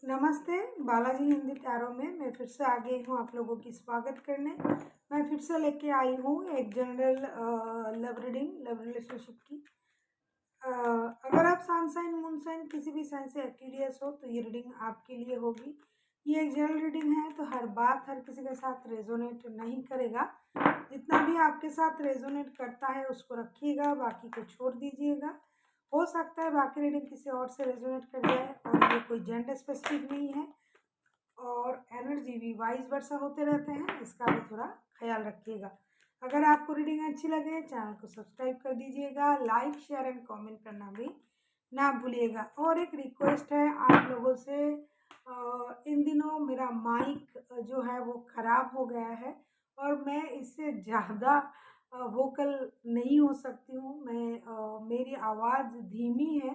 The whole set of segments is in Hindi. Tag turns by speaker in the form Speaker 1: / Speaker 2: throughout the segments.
Speaker 1: नमस्ते, बालाजी हिंदी टैरो में मैं फिर से आ गई हूँ आप लोगों की स्वागत करने। मैं फिर से लेके आई हूँ एक general love reading, love relationship की। अगर आप सन साइन, मून साइन किसी भी साइन से एक्यूरियस हो तो ये रीडिंग आपके लिए होगी। ये एक जनरल रीडिंग है तो हर बात हर किसी के साथ रेजोनेट नहीं करेगा। जितना भी आपके साथ रेजोनेट करता है उसको रखिएगा, बाकी को छोड़ दीजिएगा। हो सकता है बाकी रीडिंग किसी और से रेजोनेट कर जाए, और ये कोई जेंडर स्पेसिफिक नहीं है, और एनर्जी भी वाइस वर्सा होते रहते हैं, इसका भी थोड़ा ख्याल रखिएगा। अगर आपको रीडिंग अच्छी लगे चैनल को सब्सक्राइब कर दीजिएगा, लाइक शेयर एंड कमेंट करना भी ना भूलिएगा। और एक रिक्वेस्ट है आप लोगों से, इन दिनों मेरा माइक जो है वो ख़राब हो गया है और मैं इससे ज़्यादा वोकल नहीं हो सकती हूँ। मेरी आवाज़ धीमी है,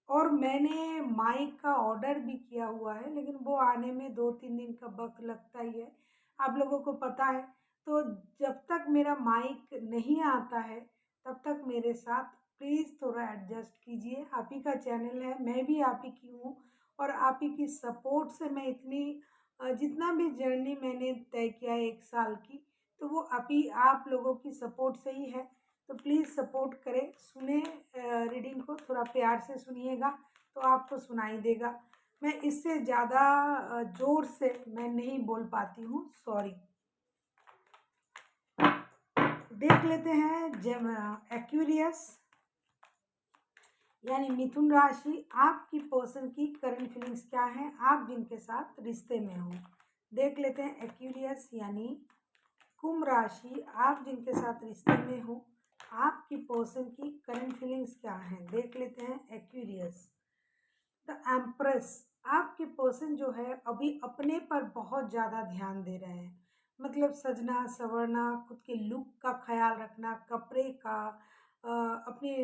Speaker 1: और मैंने माइक का ऑर्डर भी किया हुआ है, लेकिन वो आने में 2-3 दिन का वक़्त लगता ही है, आप लोगों को पता है। तो जब तक मेरा माइक नहीं आता है, तब तक मेरे साथ प्लीज़ थोड़ा एडजस्ट कीजिए। आप ही का चैनल है, मैं भी आप ही की हूँ, और आप ही की सपोर्ट से मैं इतनी जितना भी जर्नी मैंने तय किया है 1 साल की, तो वो आप लोगों की सपोर्ट से ही है। तो प्लीज़ सपोर्ट करें, सुने रीडिंग को थोड़ा प्यार से सुनिएगा तो आपको सुनाई देगा। मैं इससे ज़्यादा ज़ोर से मैं नहीं बोल पाती हूँ, सॉरी। देख लेते हैं जब एक्वेरियस यानी मिथुन राशि, आपकी पर्सन की करंट फीलिंग्स क्या हैं, आप जिनके साथ रिश्ते में हो। देख लेते हैं एक्वेरियस यानी कुंभ राशि, आप जिनके साथ रिश्ते में हो, आपकी पर्सन की करंट फीलिंग्स क्या हैं। देख लेते हैं एक्वेरियस द एम्प्रेस, आपके पर्सन जो है अभी अपने पर बहुत ज़्यादा ध्यान दे रहे हैं। मतलब सजना संवरना, खुद के लुक का ख्याल रखना, कपड़े का, अपने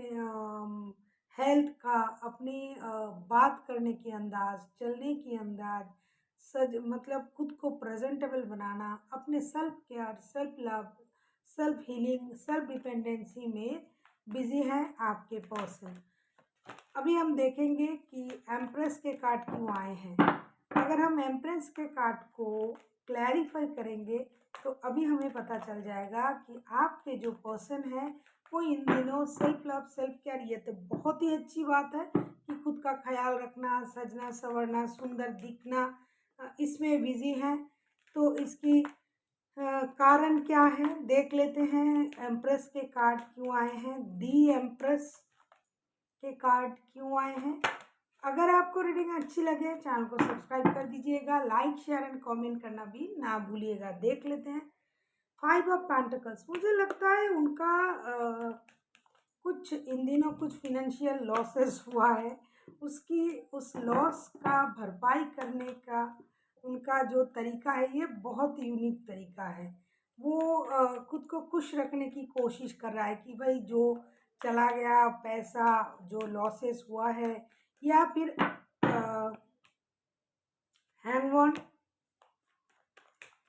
Speaker 1: हेल्थ का, अपनी बात करने की अंदाज, चलने की अंदाज, सज मतलब खुद को प्रेजेंटेबल बनाना, अपने self care, self love, self healing, self dependency में बिजी है आपके पर्सन। अभी हम देखेंगे कि एम्प्रेस के कार्ड क्यों आए हैं। अगर हम एम्प्रेस के कार्ड को क्लैरिफाई करेंगे तो अभी हमें पता चल जाएगा कि आपके जो पर्सन है वो इन दिनों सेल्फ लव, सेल्फ केयर, ये तो बहुत ही अच्छी बात है कि खुद का ख्याल रखना, सजना संवरना, सुंदर दिखना, इसमें बिजी हैं। तो इसकी कारण क्या है देख लेते हैं। एम्प्रेस के कार्ड क्यों आए हैं, दी एम्प्रेस के कार्ड क्यों आए हैं। अगर आपको रीडिंग अच्छी लगे चैनल को सब्सक्राइब कर दीजिएगा, लाइक शेयर एंड कमेंट करना भी ना भूलिएगा। देख लेते हैं 5 ऑफ पेंटिकल्स। मुझे लगता है उनका कुछ इन दिनों कुछ फिनेंशियल लॉसेस हुआ है, उसकी उस लॉस का भरपाई करने का उनका जो तरीका है ये बहुत यूनिक तरीका है। वो खुद को खुश रखने की कोशिश कर रहा है कि भाई जो चला गया पैसा, जो लॉसेस हुआ है, या फिर हैंग।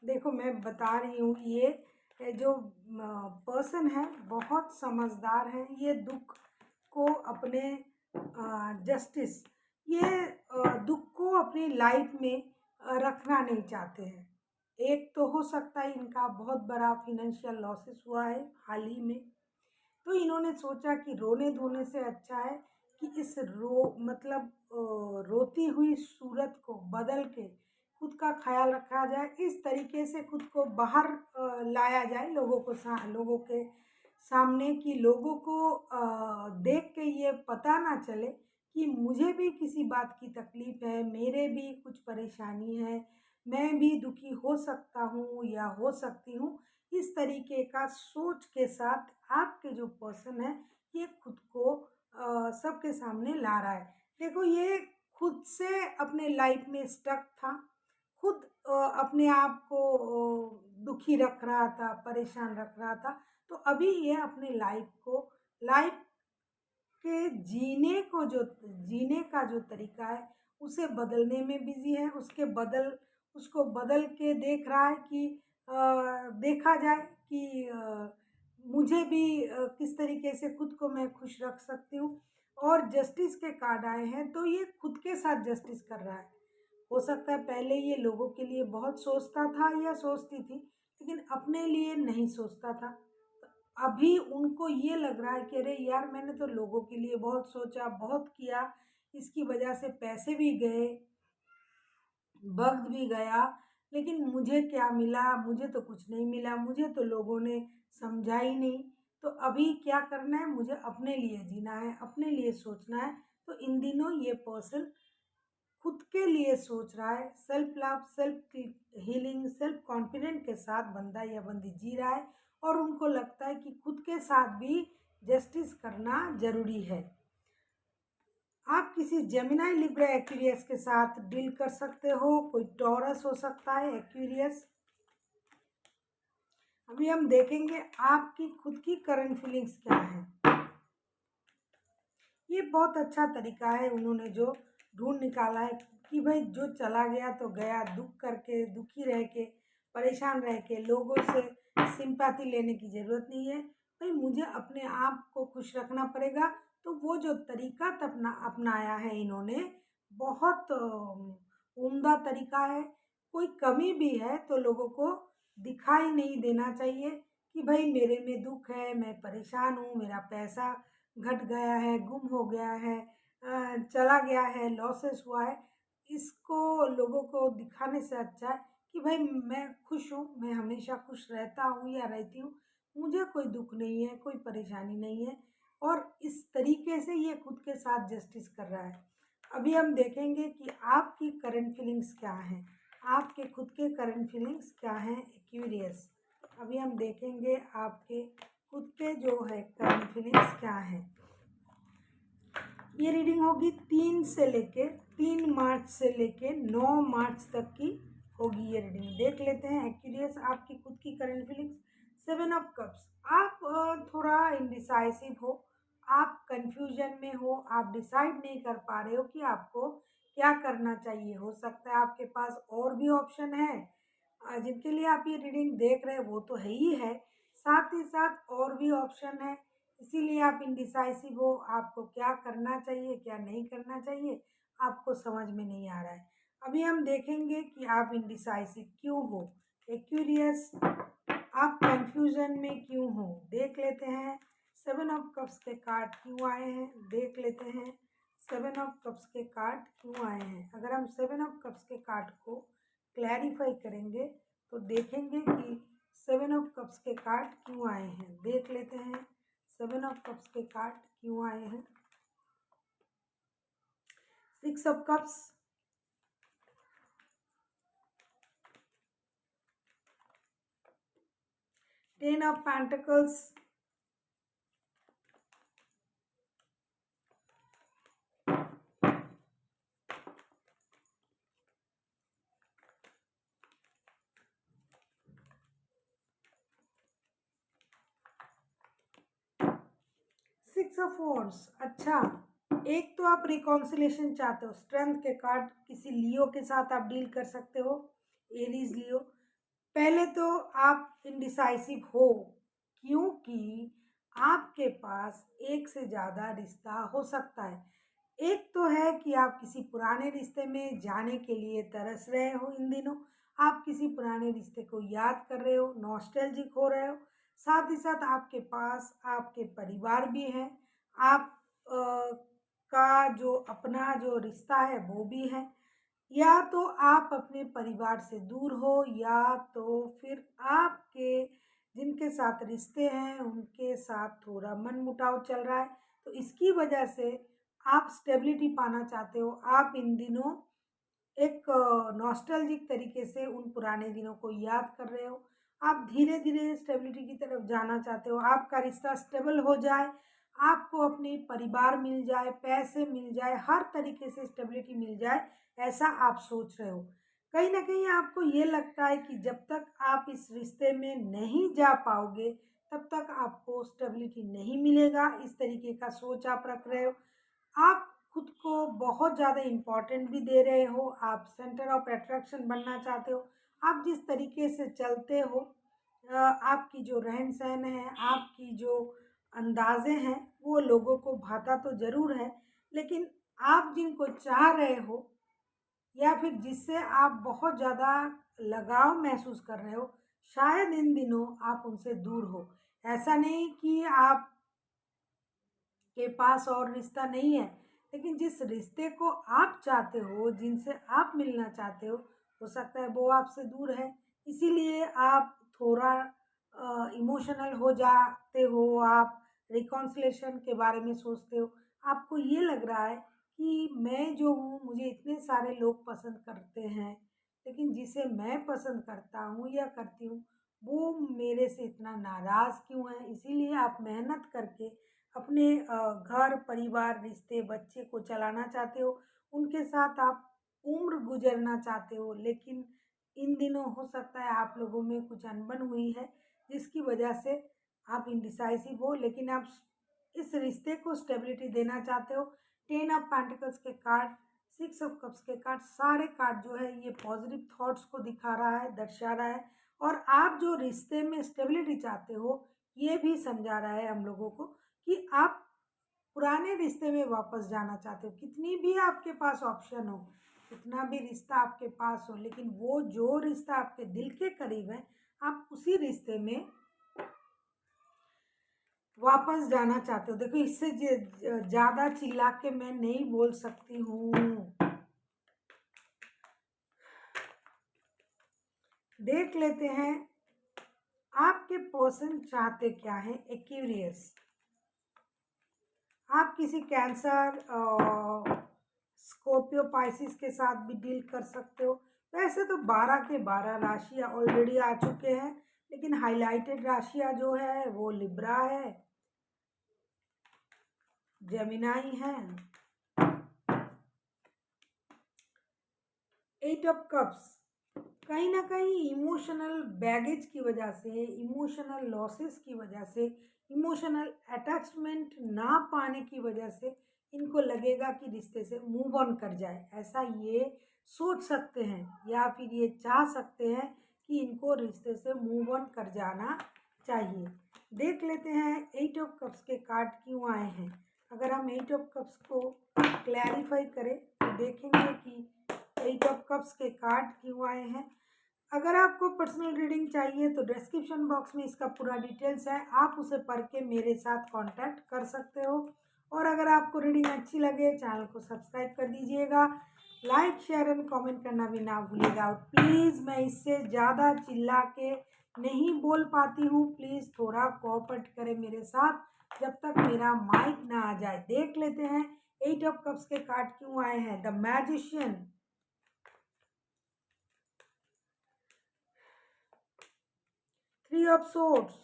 Speaker 1: देखो मैं बता रही हूँ, ये जो पर्सन है बहुत समझदार है। ये दुख को अपने जस्टिस, ये दुख को अपनी लाइफ में रखना नहीं चाहते हैं। एक तो हो सकता है इनका बहुत बड़ा फिनेंशियल लॉसेस हुआ है हाल ही में, तो इन्होंने सोचा कि रोने धोने से अच्छा है कि इस रोती हुई सूरत को बदल के खुद का ख्याल रखा जाए, इस तरीके से खुद को बाहर लाया जाए लोगों के सामने, कि लोगों को देख के ये पता ना चले कि मुझे भी किसी बात की तकलीफ है, मेरे भी कुछ परेशानी है, मैं भी दुखी हो सकता हूँ या हो सकती हूँ। इस तरीके का सोच के साथ आपके जो पर्सन है ये खुद को सबके सामने ला रहा है। देखो ये खुद से अपने लाइफ में स्टक था, खुद अपने आप को दुखी रख रहा था, परेशान रख रहा था। तो अभी ये अपने लाइफ के जीने का जो तरीका है उसे बदलने में बिजी है। उसको बदल के देख रहा है कि देखा जाए कि मुझे भी किस तरीके से खुद को मैं खुश रख सकती हूँ। और जस्टिस के कार्ड आए हैं, तो ये खुद के साथ जस्टिस कर रहा है। हो सकता है पहले ये लोगों के लिए बहुत सोचता था या सोचती थी, लेकिन अपने लिए नहीं सोचता था। अभी उनको ये लग रहा है कि अरे यार, मैंने तो लोगों के लिए बहुत सोचा, बहुत किया, इसकी वजह से पैसे भी गए, वक़्त भी गया, लेकिन मुझे क्या मिला? मुझे तो कुछ नहीं मिला, मुझे तो लोगों ने समझा ही नहीं। तो अभी क्या करना है? मुझे अपने लिए जीना है, अपने लिए सोचना है। तो इन दिनों ये पर्सन खुद के लिए सोच रहा है, self love, self healing, self confident के साथ बंदा या बंदी जी रहा है, और उनको लगता है कि खुद के साथ भी जस्टिस करना ज़रूरी है। आप किसी जेमिनी, लिब्रा, एक्वेरियस के साथ डील कर सकते हो। कोई टॉरस हो सकता है, एक्वेरियस। अभी हम देखेंगे आपकी खुद की करंट फीलिंग्स क्या है। ये बहुत अच्छा तरीका है उन्होंने जो ढूंढ निकाला है कि भाई जो चला गया तो गया, दुख करके, दुखी रह के, परेशान रह के लोगों से सिंपैथी लेने की ज़रूरत नहीं है। भाई मुझे अपने आप को खुश रखना पड़ेगा। तो वो जो तरीका अपनाया है इन्होंने, बहुत उम्दा तरीका है। कोई कमी भी है तो लोगों को दिखाई नहीं देना चाहिए कि भाई मेरे में दुख है, मैं परेशान हूँ, मेरा पैसा घट गया है, गुम हो गया है, चला गया है, लॉसेस हुआ है। इसको लोगों को दिखाने से अच्छा है कि भाई मैं खुश हूँ, मैं हमेशा खुश रहता हूँ या रहती हूँ, मुझे कोई दुख नहीं है, कोई परेशानी नहीं है। और इस तरीके से ये खुद के साथ जस्टिस कर रहा है। अभी हम देखेंगे कि आपकी करंट फीलिंग्स क्या हैं, आपके खुद के करंट फीलिंग्स क्या हैं, एक्वेरियस। अभी हम देखेंगे आपके खुद के जो है करंट फीलिंग्स क्या हैं। ये रीडिंग होगी 3 मार्च से लेके 9 मार्च तक की होगी ये रीडिंग। देख लेते हैं एक्वेरियस आपकी खुद की करंट फीलिंग्स। 7 of cups. आप थोड़ा इनडिसाइसिव हो, आप कंफ्यूजन में हो, आप डिसाइड नहीं कर पा रहे हो कि आपको क्या करना चाहिए। हो सकता है आपके पास और भी ऑप्शन है, जिनके लिए आप ये रीडिंग देख रहे हैं वो तो है ही है, साथ ही साथ और भी ऑप्शन है। इसीलिए आप इनडिसाइसिव हो, आपको क्या करना चाहिए, क्या नहीं करना चाहिए, आपको समझ में नहीं आ रहा है। अभी हम देखेंगे कि आप इनडिसाइसिव क्यों हो, एक्वेरियस, आप कंफ्यूजन में क्यों हो। देख लेते हैं 7 ऑफ कप्स के कार्ड क्यों आए हैं, देख लेते हैं 7 ऑफ कप्स के कार्ड क्यों आए हैं। अगर हम 7 ऑफ कप्स के कार्ड को क्लैरिफाई करेंगे तो देखेंगे कि 7 ऑफ कप्स के कार्ड क्यों आए हैं। देख लेते हैं 7 ऑफ कप्स के कार्ड क्यों आए हैं। 6 of cups, 10 of pentacles, 6 of wands. अच्छा, एक तो आप रिकॉन्सिलेशन चाहते हो, स्ट्रेंथ के कार्ड, किसी लियो के साथ आप डील कर सकते हो, एरीज लियो। पहले तो आप इनडिसाइसिव हो क्योंकि आपके पास एक से ज़्यादा रिश्ता हो सकता है। एक तो है कि आप किसी पुराने रिश्ते में जाने के लिए तरस रहे हो इन दिनों, आप किसी पुराने रिश्ते को याद कर रहे हो, नॉस्टैल्जिक हो रहे हो। साथ ही साथ आपके पास आपके परिवार भी हैं, आप का जो अपना जो रिश्ता है वो भी है। या तो आप अपने परिवार से दूर हो, या तो फिर आपके जिनके साथ रिश्ते हैं उनके साथ थोड़ा मनमुटाव चल रहा है। तो इसकी वजह से आप स्टेबिलिटी पाना चाहते हो। आप इन दिनों एक नॉस्टैल्जिक तरीके से उन पुराने दिनों को याद कर रहे हो। आप धीरे धीरे स्टेबिलिटी की तरफ जाना चाहते हो, आपका रिश्ता स्टेबल हो जाए, आपको अपने परिवार मिल जाए, पैसे मिल जाए, हर तरीके से स्टेबिलिटी मिल जाए, ऐसा आप सोच रहे हो। कहीं ना कहीं आपको ये लगता है कि जब तक आप इस रिश्ते में नहीं जा पाओगे तब तक आपको स्टेबिलिटी नहीं मिलेगा। इस तरीके का सोच आप रख रहे हो। आप खुद को बहुत ज़्यादा इम्पोर्टेंट भी दे रहे हो, आप सेंटर ऑफ अट्रैक्शन बनना चाहते हो। आप जिस तरीके से चलते हो, आपकी जो रहन सहन है, आपकी जो अंदाज़े हैं वो लोगों को भाता तो ज़रूर है, लेकिन आप जिनको चाह रहे हो या फिर जिससे आप बहुत ज़्यादा लगाव महसूस कर रहे हो, शायद इन दिनों आप उनसे दूर हो। ऐसा नहीं कि आप के पास और रिश्ता नहीं है, लेकिन जिस रिश्ते को आप चाहते हो, जिनसे आप मिलना चाहते हो सकता है वो आपसे दूर है। इसीलिए आप थोड़ा इमोशनल हो जाते हो, आप रिकॉन्सिलेशन के बारे में सोचते हो। आपको ये लग रहा है कि मैं जो हूँ, मुझे इतने सारे लोग पसंद करते हैं, लेकिन जिसे मैं पसंद करता हूँ या करती हूँ, वो मेरे से इतना नाराज़ क्यों है? इसीलिए आप मेहनत करके अपने घर, परिवार, रिश्ते, बच्चे को चलाना चाहते हो, उनके साथ आप उम्र गुज़रना चाहते हो, लेकिन इन दिनों हो सकता है आप लोगों में कुछ अनबन हुई है, जिसकी वजह से आप इंडिसाइसिव हो, लेकिन आप इस रिश्ते को स्टेबिलिटी देना चाहते हो। 10 ऑफ पेंटिकल्स के कार्ड, 6 ऑफ कप्स के कार्ड, सारे कार्ड जो है ये पॉजिटिव थॉट्स को दिखा रहा है, दर्शा रहा है और आप जो रिश्ते में स्टेबिलिटी चाहते हो, ये भी समझा रहा है हम लोगों को कि आप पुराने रिश्ते में वापस जाना चाहते हो। कितनी भी आपके पास ऑप्शन हो, कितना भी रिश्ता आपके पास हो, लेकिन वो जो रिश्ता आपके दिल के करीब है, आप उसी रिश्ते में वापस जाना चाहते हो। देखो इससे ज़्यादा चिल्ला के मैं नहीं बोल सकती हूँ। देख लेते हैं आपके पर्सन चाहते क्या है। एक्वेरियस, आप किसी कैंसर, स्कॉर्पियो, पाइसिस के साथ भी डील कर सकते हो। वैसे तो 12 के 12 राशियाँ ऑलरेडी आ चुके हैं, लेकिन हाइलाइटेड राशियाँ जो है वो लिब्रा है, जेमिनाई है, 8 ऑफ कप्स। कहीं ना कहीं इमोशनल बैगेज की वजह से, इमोशनल लॉसेस की वजह से, इमोशनल अटैचमेंट ना पाने की वजह से इनको लगेगा कि रिश्ते से मूव ऑन कर जाए। ऐसा ये सोच सकते हैं या फिर ये चाह सकते हैं कि इनको रिश्ते से मूव ऑन कर जाना चाहिए। देख लेते हैं 8 ऑफ कप्स के कार्ड क्यों आए हैं। अगर हम 8 ऑफ कप्स को क्लैरिफाई करें तो देखेंगे कि 8 ऑफ कप्स के कार्ड क्यों आए हैं। अगर आपको पर्सनल रीडिंग चाहिए तो डिस्क्रिप्शन बॉक्स में इसका पूरा डिटेल्स है, आप उसे पढ़ के मेरे साथ कांटेक्ट कर सकते हो। और अगर आपको रीडिंग अच्छी लगे, चैनल को सब्सक्राइब कर दीजिएगा, लाइक शेयर एंड कमेंट करना भी ना भूलिएगा। और प्लीज़, मैं इससे ज़्यादा चिल्ला के नहीं बोल पाती हूँ, प्लीज़ थोड़ा कोऑपरेट करें मेरे साथ जब तक मेरा माइक ना आ जाए। देख लेते हैं 8 ऑफ कप्स के कार्ड क्यों आए हैं। The magician, 3 of swords,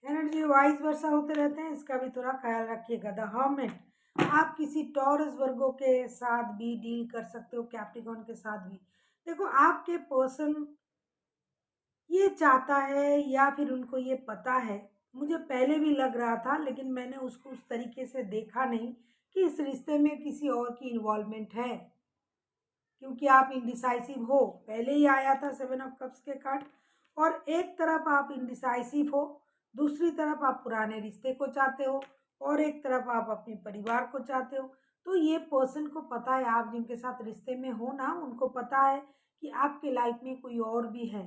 Speaker 1: energy vice versa होते रहते हैं, इसका भी थोड़ा ख्याल रखिएगा। द हर्मिट, आप किसी टॉरस वर्गो के साथ भी डील कर सकते हो, कैप्रिकॉर्न के साथ भी। देखो आपके पर्सन ये चाहता है या फिर उनको ये पता है, मुझे पहले भी लग रहा था लेकिन मैंने उसको उस तरीके से देखा नहीं कि इस रिश्ते में किसी और की इन्वॉल्वमेंट है, क्योंकि आप इनडिसाइसिव हो। पहले ही आया था 7 ऑफ कप्स के कार्ड। और एक तरफ आप इनडिसाइसिव हो, दूसरी तरफ आप पुराने रिश्ते को चाहते हो, और एक तरफ आप अपने परिवार को चाहते हो। तो ये पर्सन को पता है, आप जिनके साथ रिश्ते में हो ना, उनको पता है कि आपके लाइफ में कोई और भी है।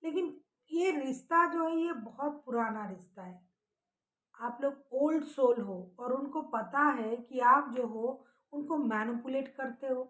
Speaker 1: लेकिन ये रिश्ता जो है ये बहुत पुराना रिश्ता है। आप लोग ओल्ड सोल हो और उनको पता है कि आप जो हो उनको मैनिपुलेट करते हो।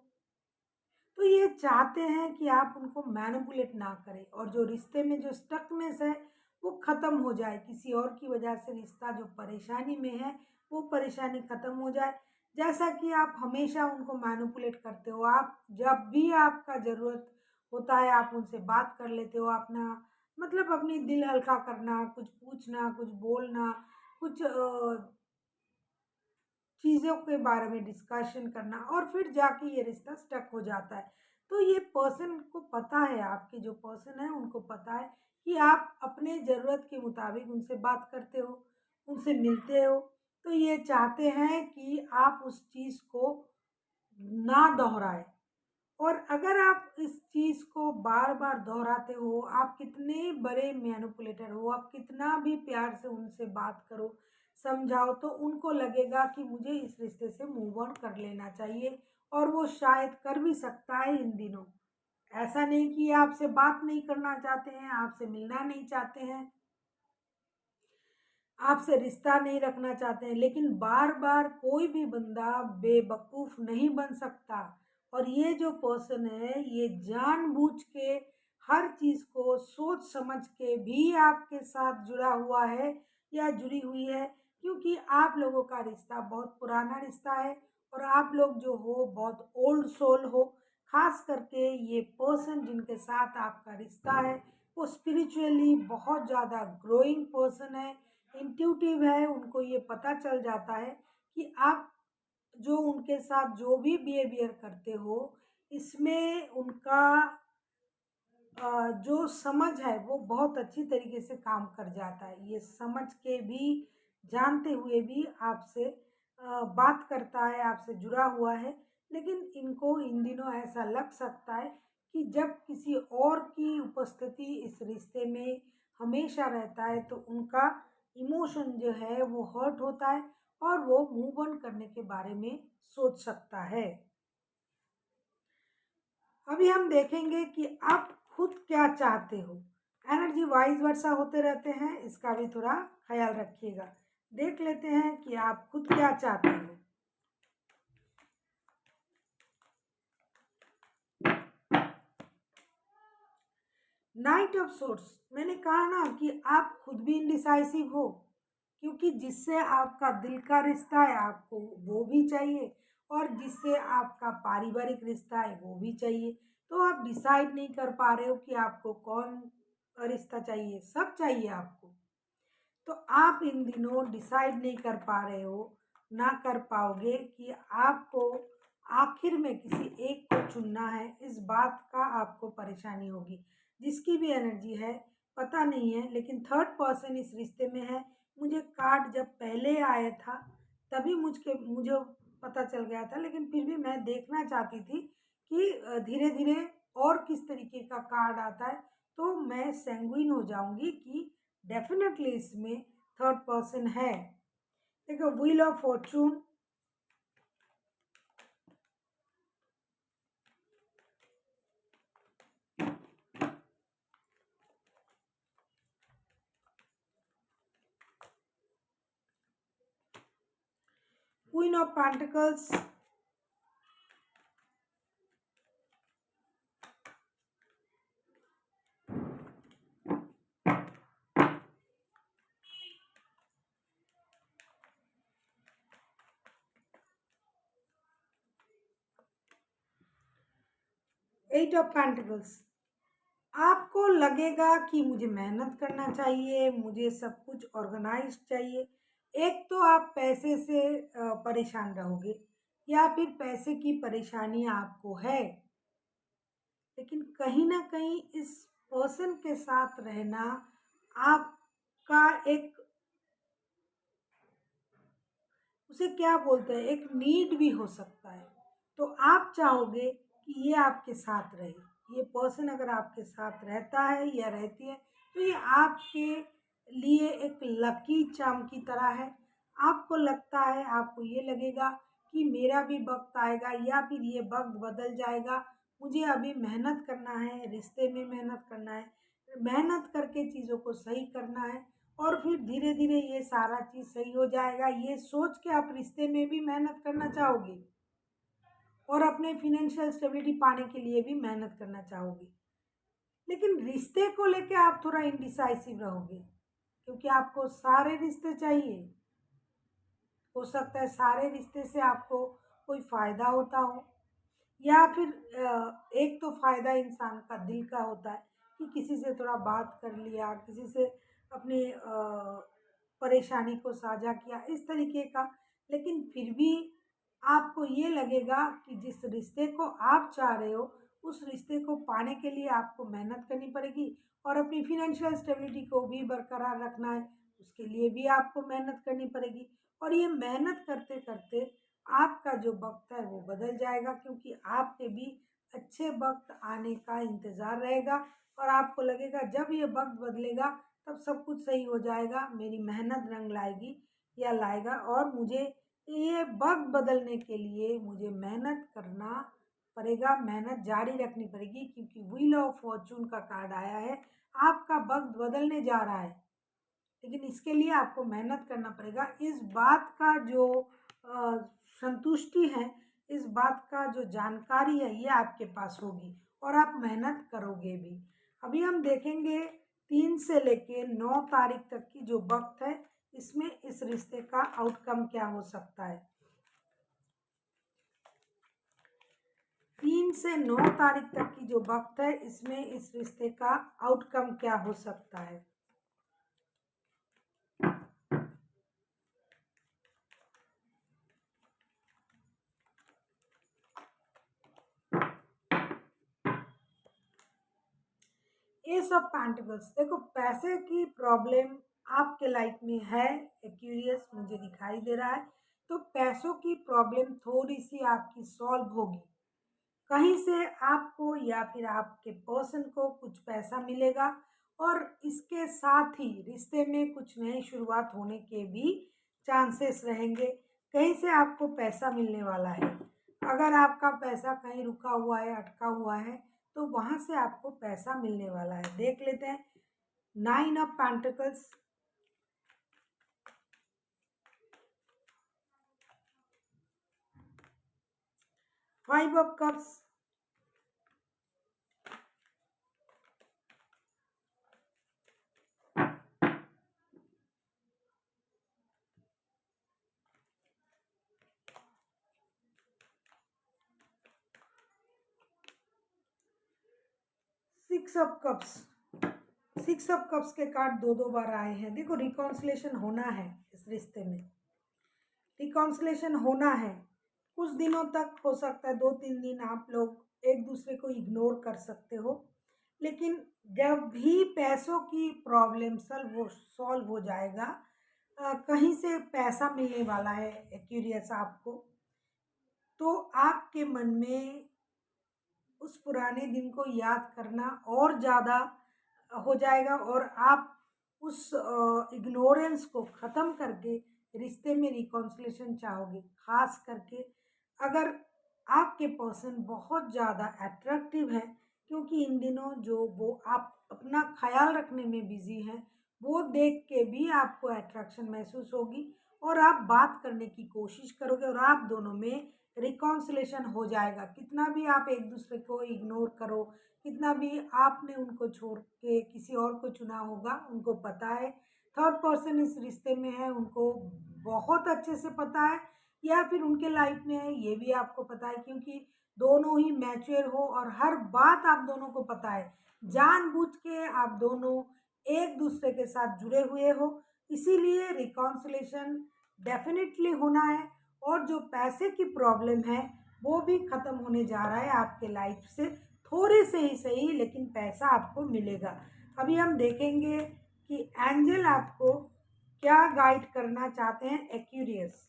Speaker 1: तो ये चाहते हैं कि आप उनको मैनिपुलेट ना करें और जो रिश्ते में जो स्टकनेस है वो ख़त्म हो जाए। किसी और की वजह से रिश्ता जो परेशानी में है वो परेशानी ख़त्म हो जाए। जैसा कि आप हमेशा उनको मैनिपुलेट करते हो, आप जब भी आपका ज़रूरत होता है आप उनसे बात कर लेते हो, अपना मतलब अपनी दिल हल्का करना, कुछ पूछना, कुछ बोलना, कुछ चीज़ों के बारे में डिस्कशन करना, और फिर जाके ये रिश्ता स्टक हो जाता है। तो ये पर्सन को पता है, आपके जो पर्सन है उनको पता है कि आप अपने ज़रूरत के मुताबिक उनसे बात करते हो, उनसे मिलते हो। तो ये चाहते हैं कि आप उस चीज़ को ना दोहराए। और अगर आप इस चीज़ को बार बार दोहराते हो, आप कितने बड़े मैनिपुलेटर हो, आप कितना भी प्यार से उनसे बात करो, समझाओ, तो उनको लगेगा कि मुझे इस रिश्ते से मूव ऑन कर लेना चाहिए। और वो शायद कर भी सकता है इन दिनों। ऐसा नहीं कि आपसे बात नहीं करना चाहते हैं, आपसे मिलना नहीं चाहते हैं, आपसे रिश्ता नहीं रखना चाहते हैं, लेकिन बार बार कोई भी बंदा बेवकूफ़ नहीं बन सकता। और ये जो पर्सन है, ये जानबूझ के हर चीज़ को सोच समझ के भी आपके साथ जुड़ा हुआ है या जुड़ी हुई है, क्योंकि आप लोगों का रिश्ता बहुत पुराना रिश्ता है। और आप लोग जो हो बहुत ओल्ड सोल हो। खास करके ये पर्सन जिनके साथ आपका रिश्ता है, वो स्पिरिचुअली बहुत ज़्यादा ग्रोइंग पर्सन है, इंट्यूटिव है। उनको ये पता चल जाता है कि आप जो उनके साथ जो भी बिहेवियर करते हो, इसमें उनका जो समझ है वो बहुत अच्छी तरीके से काम कर जाता है। ये समझ के भी, जानते हुए भी आपसे बात करता है, आपसे जुड़ा हुआ है। लेकिन इनको इन दिनों ऐसा लग सकता है कि जब किसी और की उपस्थिति इस रिश्ते में हमेशा रहता है, तो उनका इमोशन जो है वो हर्ट होता है और वो मूव ऑन करने के बारे में सोच सकता है। अभी हम देखेंगे कि आप खुद क्या चाहते हो। एनर्जी वाइज वर्सा होते रहते हैं, इसका भी थोड़ा ख्याल रखिएगा। देख लेते हैं कि आप खुद क्या चाहते हो। नाइट ऑफ सोर्स, मैंने कहा ना कि आप खुद भी इनडिसाइसिव हो, क्योंकि जिससे आपका दिल का रिश्ता है आपको वो भी चाहिए, और जिससे आपका पारिवारिक रिश्ता है वो भी चाहिए। तो आप डिसाइड नहीं कर पा रहे हो कि आपको कौन रिश्ता चाहिए, सब चाहिए आपको। तो आप इन दिनों डिसाइड नहीं कर पा रहे हो, ना कर पाओगे कि आपको आखिर में किसी एक को चुनना है। इस बात का आपको परेशानी होगी। जिसकी भी एनर्जी है पता नहीं है, लेकिन थर्ड पर्सन इस रिश्ते में है। मुझे कार्ड जब पहले आया था तभी मुझे पता चल गया था, लेकिन फिर भी मैं देखना चाहती थी कि धीरे धीरे और किस तरीके का कार्ड आता है। तो मैं सैंग्विन हो जाऊंगी कि डेफिनेटली इसमें थर्ड पर्सन है। देखो, wheel of Fortune, queen of pentacles, 8 of pentacles. आपको लगेगा कि मुझे मेहनत करना चाहिए, मुझे सब कुछ ऑर्गेनाइज चाहिए। एक तो आप पैसे से परेशान रहोगे, या फिर पैसे की परेशानी आपको है, लेकिन कहीं ना कहीं इस पर्सन के साथ रहना आपका एक, उसे क्या बोलते हैं, एक नीड भी हो सकता है। तो आप चाहोगे कि ये आपके साथ रहे। ये पर्सन अगर आपके साथ रहता है या रहती है, तो ये आपके लिए एक लकी चार्म की तरह है। आपको लगता है, आपको ये लगेगा कि मेरा भी वक्त आएगा या फिर ये वक्त बदल जाएगा। मुझे अभी मेहनत करना है, रिश्ते में मेहनत करना है, मेहनत करके चीज़ों को सही करना है, और फिर धीरे धीरे ये सारा चीज़ सही हो जाएगा। ये सोच के आप रिश्ते में भी मेहनत करना चाहोगे, और अपने फिनेंशियल स्टेबिलिटी पाने के लिए भी मेहनत करना चाहोगे। लेकिन रिश्ते को लेके आप थोड़ा इनडिसाइसिव रहोगे, क्योंकि आपको सारे रिश्ते चाहिए। हो सकता है सारे रिश्ते से आपको कोई फ़ायदा होता हो, या फिर एक तो फ़ायदा इंसान का दिल का होता है कि किसी से थोड़ा बात कर लिया, किसी से अपनी परेशानी को साझा किया, इस तरीके का। लेकिन फिर भी आपको ये लगेगा कि जिस रिश्ते को आप चाह रहे हो, उस रिश्ते को पाने के लिए आपको मेहनत करनी पड़ेगी, और अपनी फिनेंशियल स्टेबिलिटी को भी बरकरार रखना है, उसके लिए भी आपको मेहनत करनी पड़ेगी। और ये मेहनत करते करते आपका जो वक्त है वो बदल जाएगा, क्योंकि आपके भी अच्छे वक्त आने का इंतज़ार रहेगा और आपको लगेगा जब ये वक्त बदलेगा तब सब कुछ सही हो जाएगा, मेरी मेहनत रंग लाएगी या लाएगा। और मुझे ये वक्त बदलने के लिए मुझे मेहनत करना पड़ेगा, मेहनत जारी रखनी पड़ेगी, क्योंकि व्हील ऑफ फॉर्चून का कार्ड आया है। आपका वक्त बदलने जा रहा है, लेकिन इसके लिए आपको मेहनत करना पड़ेगा। इस बात का जो संतुष्टि है, इस बात का जो जानकारी है, ये आपके पास होगी और आप मेहनत करोगे भी। अभी हम देखेंगे 3 से लेके 9 तारीख तक की जो वक्त है, इसमें इस रिश्ते का आउटकम क्या हो सकता है। 3 से 9 तारीख तक की जो वक्त है, इसमें इस रिश्ते का आउटकम क्या हो सकता है। एस ऑफ पेंटिकल्स, देखो पैसे की प्रॉब्लम आपके लाइफ में है, एक्यूरियस मुझे दिखाई दे रहा है। तो पैसों की प्रॉब्लम थोड़ी सी आपकी सॉल्व होगी, कहीं से आपको या फिर आपके पर्सन को कुछ पैसा मिलेगा और इसके साथ ही रिश्ते में कुछ नई शुरुआत होने के भी चांसेस रहेंगे। कहीं से आपको पैसा मिलने वाला है, अगर आपका पैसा कहीं रुका हुआ है, अटका हुआ है, तो वहाँ से आपको पैसा मिलने वाला है। देख लेते हैं 9 of pentacles, 5 of cups, 6 of cups. 6 of cups के कार्ड दो बार आए हैं। देखो रिकॉन्सिलेशन होना है, इस रिश्ते में रिकॉन्सिलेशन होना है। कुछ दिनों तक हो सकता है, 2-3 दिन आप लोग एक दूसरे को इग्नोर कर सकते हो, लेकिन जब भी पैसों की प्रॉब्लम सॉल्व हो जाएगा, कहीं से पैसा मिलने वाला है एक्यूरियस आपको, तो आपके मन में उस पुराने दिन को याद करना और ज़्यादा हो जाएगा और आप उस इग्नोरेंस को ख़त्म करके रिश्ते में रिकॉन्सिलेशन चाहोगे। ख़ास करके अगर आपके पर्सन बहुत ज़्यादा अट्रैक्टिव है, क्योंकि इन दिनों जो वो आप अपना ख्याल रखने में बिज़ी हैं, वो देख के भी आपको अट्रैक्शन महसूस होगी और आप बात करने की कोशिश करोगे और आप दोनों में रिकॉन्सिलेशन हो जाएगा। कितना भी आप एक दूसरे को इग्नोर करो, कितना भी आपने उनको छोड़ के किसी और को चुना होगा, उनको पता है थर्ड पर्सन इस रिश्ते में है, उनको बहुत अच्छे से पता है, या फिर उनके लाइफ में है ये भी आपको पता है, क्योंकि दोनों ही मैच्योर हो और हर बात आप दोनों को पता है। जानबूझ के आप दोनों एक दूसरे के साथ जुड़े हुए हो, इसीलिए रिकॉन्सिलेशन डेफिनेटली होना है। और जो पैसे की प्रॉब्लम है वो भी ख़त्म होने जा रहा है आपके लाइफ से, थोड़े से ही सही, लेकिन पैसा आपको मिलेगा। अभी हम देखेंगे कि एंजल आपको क्या गाइड करना चाहते हैं एक्यूरियस।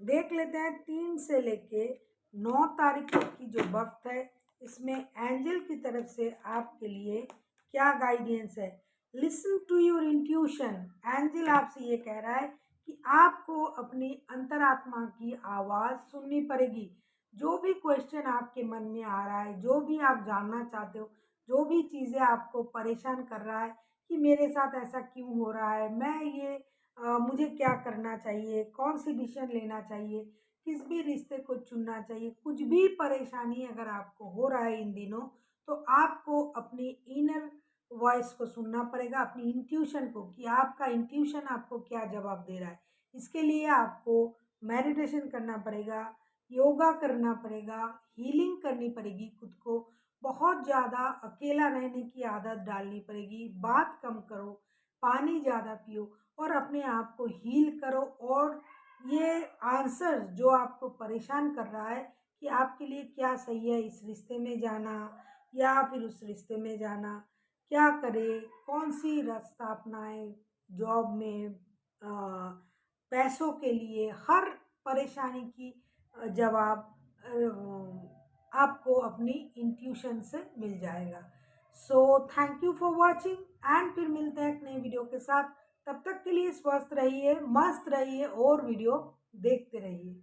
Speaker 1: देख लेते हैं 3 से लेके 9 तारीख तक की जो वक्त है, इसमें एंजल की तरफ से आपके लिए क्या गाइडेंस है। Listen to your intuition. Angel आपसे ये कह रहा है कि आपको अपनी अंतरात्मा की आवाज़ सुननी पड़ेगी। जो भी क्वेश्चन आपके मन में आ रहा है, जो भी आप जानना चाहते हो, जो भी चीज़ें आपको परेशान कर रहा है कि मेरे साथ ऐसा क्यों हो रहा है, मैं ये मुझे क्या करना चाहिए, कौन सी डिसीजन लेना चाहिए, किस भी रिश्ते को चुनना चाहिए, कुछ भी परेशानी अगर आपको हो रहा है इन दिनों, तो आपको अपनी इनर वॉइस को सुनना पड़ेगा, अपनी इंट्यूशन को, कि आपका इंट्यूशन आपको क्या जवाब दे रहा है। इसके लिए आपको मेडिटेशन करना पड़ेगा, योगा करना पड़ेगा, हीलिंग करनी पड़ेगी, खुद को बहुत ज़्यादा अकेला रहने की आदत डालनी पड़ेगी, बात कम करो, पानी ज़्यादा पियो और अपने आप को हील करो। और ये आंसर जो आपको परेशान कर रहा है कि आपके लिए क्या सही है, इस रिश्ते में जाना या फिर उस रिश्ते में जाना, क्या करें, कौन सी रास्ता अपनाएं, जॉब में, पैसों के लिए, हर परेशानी की जवाब आपको अपनी इंट्यूशन से मिल जाएगा। So thank you for watching and फिर मिलते हैं एक नए वीडियो के साथ। तब तक के लिए स्वस्थ रहिए, मस्त रहिए और वीडियो देखते रहिए।